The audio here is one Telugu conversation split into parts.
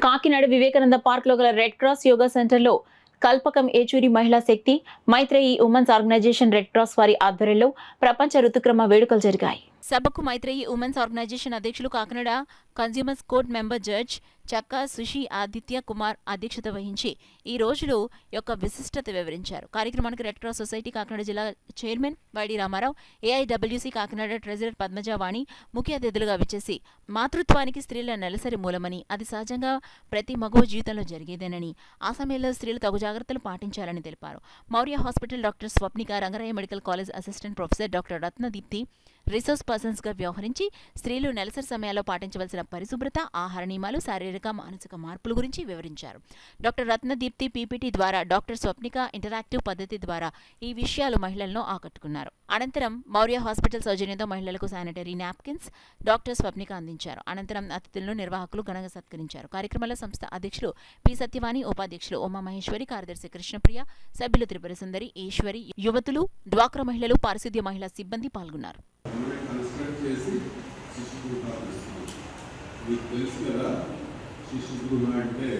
కాకినాడ వివేకానంద పార్క్ లో గల రెడ్ క్రాస్ యోగా సెంటర్ లో Kalpakam Yechuri Mahila Shakti Maitreyi women's organisation Red Cross వారి ఆధ్వర్యంలో ప్రపంచ ఋతుక్రమ వేడుకలు జరిగాయి. సభకు మైత్రేయి ఉమెన్స్ ఆర్గనైజేషన్ అధ్యక్షులు Kakinada consumers court member judge చక్కా సుషి ఆదిత్య కుమార్ అధ్యక్షత వహించి ఈ రోజులు యొక్క విశిష్టత వివరించారు. కార్యక్రమానికి రెడ్ క్రాస్ సొసైటీ కాకినాడ జిల్లా chairman YD Ramarao, AIWC Kakinada treasurer Padmajavani ముఖ్య అతిథులుగా విచ్చేసి మాతృత్వానికి స్త్రీల నెలసరి మూలమని, అది సహజంగా ప్రతి మగువ జీవితంలో జరిగేదేనని, ఆ సమయంలో స్త్రీలు తగు జాగ్రత్తలు పాటించాలని తెలిపారు. Maurya hospital doctor Swapnika, Rangaraya medical college assistant professor doctor Ratnadeepti resource persons గా వ్యవహరించి స్త్రీలు నెలసరి సమయాల్లో పాటించవలసిన పరిశుభ్రత, ఆహార నియమాలు, శారీరక మానసిక మార్పుల గురించి వివరించారు. డాక్టర్ రత్నదీప్తి పీపీటీ ద్వారా, డాక్టర్ స్వప్నిక ఇంటరాక్టివ్ పద్ధతి ద్వారా ఈ విషయాలు మహిళలను ఆకట్టుకున్నారు. అనంతరం మౌర్య హాస్పిటల్ సౌజన్యంతో మహిళలకు శానిటరీ నాప్కిన్స్ డాక్టర్ స్వప్నిక అందించారు. అనంతరం అతిథులను నిర్వాహకులు ఘనంగా సత్కరించారు. కార్యక్రమంలో సంస్థ అధ్యక్షులు పి సత్యవాణి, ఉపాధ్యక్షులు ఉమామహేశ్వరి, కార్యదర్శి కృష్ణప్రియ, సభ్యులు త్రిపుర సుందరి, ఈశ్వరి, యువతులు, డ్వాక్రా మహిళలు, పారిశుద్ధ్య మహిళా సిబ్బంది పాల్గొన్నారు. మీకు తెలుసు కదా, శిశు గృహ అంటే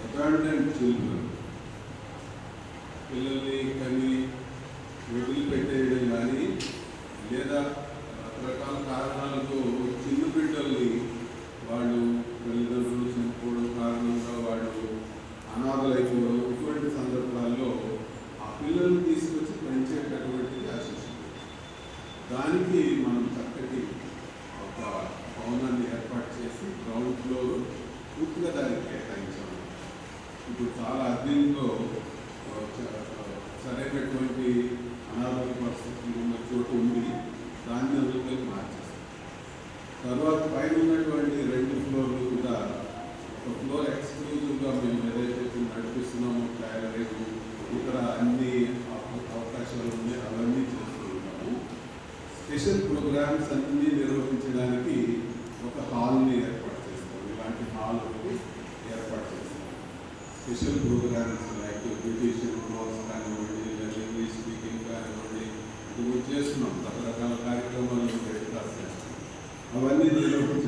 అబాండెంట్ చిల్డ్రన్, పిల్లల్ని కని వదిలిపెట్టేయడం కానీ లేదా రకరకాల కారణాలతో చిన్న బిడ్డల్ని వాళ్ళు తల్లిదండ్రులు చనిపోవడం కారణంగా వాళ్ళు అనాథలైపోవడం, ఇటువంటి సందర్భాల్లో ఆ పిల్లల్ని తీసుకొచ్చి పెంచేటటువంటిది ఆ శిశు. దానికి మనం చక్కటి ఒక భవనాన్ని ఏర్పాటు చేసి గ్రౌండ్ ఫ్లోర్ పూర్తిగా దానికి కేటాయించాము. ఇప్పుడు చాలా అధీనంలో సరైనటువంటి అనారోగ్య పరిస్థితులు ఉన్న చోటు ఉంది, దాన్ని అందులోకి మార్చేస్తాం. తర్వాత పైన ఉన్నటువంటి 2 ఫ్లోర్లు కూడా ఒక ఫ్లోర్ ఎక్స్క్లూజివ్గా మేము ఏదైతే నడిపిస్తున్నామో టైలరింగ్, ఇతర అన్ని అవకాశాలు ఉన్నాయి, అవన్నీ చేస్తూ ఉంటాము. స్పెషల్ ప్రోగ్రామ్స్ అన్నీ నిర్వహించడానికి ఒక హాల్ని ఏర్పాటు చేస్తాం. ఇలాంటి హాల్ ఒకటి ఏర్పాటు చేస్తాం. Special programmes like beautician course కానివ్వండి, లేదా ఇంగ్లీష్ స్పీకింగ్ కానివ్వండి, ఇది చేస్తున్నాం. రకరకాల కార్యక్రమాలు చేస్తాం. అవన్నీ నిర్వహించడానికి